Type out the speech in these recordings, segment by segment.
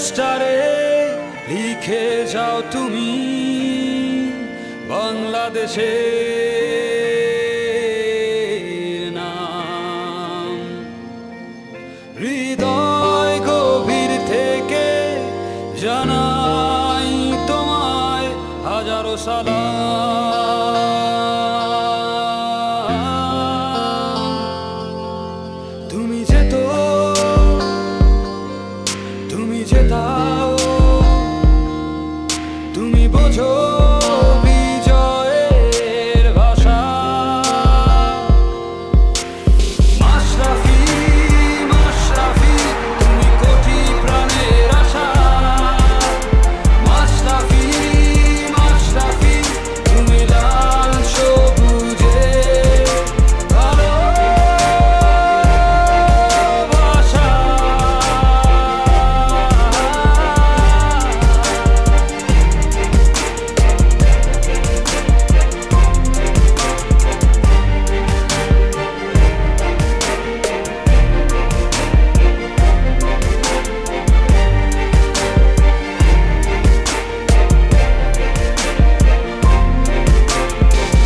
পোস্টারে লিখে যাও তুমি বাংলাদেশের নাম। হৃদয় গভীর থেকে জানাই তোমায় হাজারো সালাম। তুমি যেতাও, তুমি বোঝো বিজয়ের ভাষা। মাশরাফি মাশরাফি তুমি কোটি প্রাণের আশা। মাশরাফি মাশরাফি তুমি লাল সবুজে ভালোবাসা।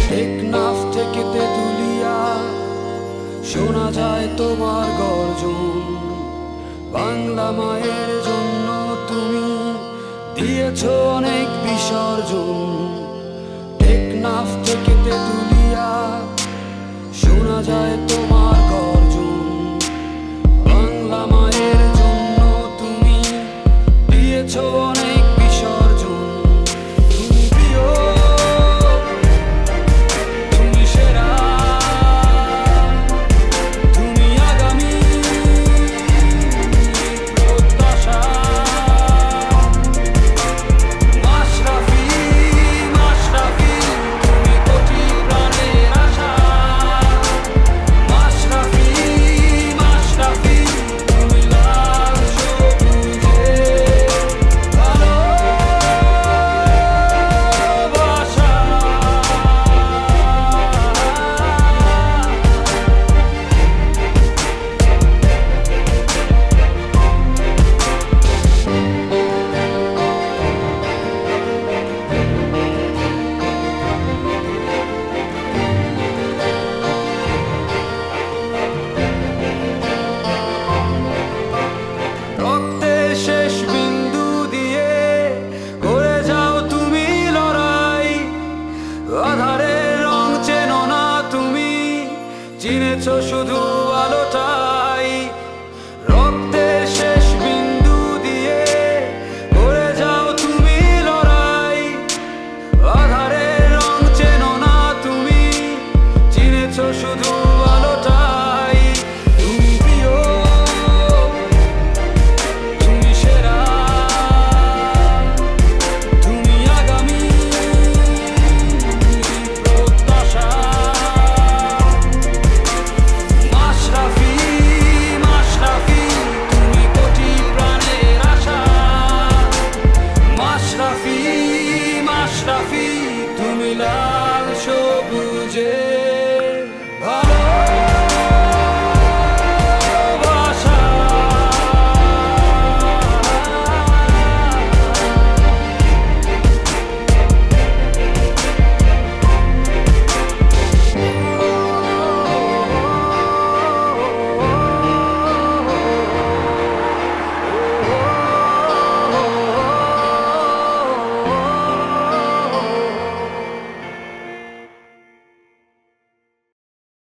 টেকনাফ থেকে তেঁতুলিয়া শোনা যায় তোমার গর্জন। বাংলা মায়ের জন্য তুমি দিয়েছো অনেক বিসর্জন। টেকনাফ থেকে তেঁতুলিয়া শোনা যায় তোমার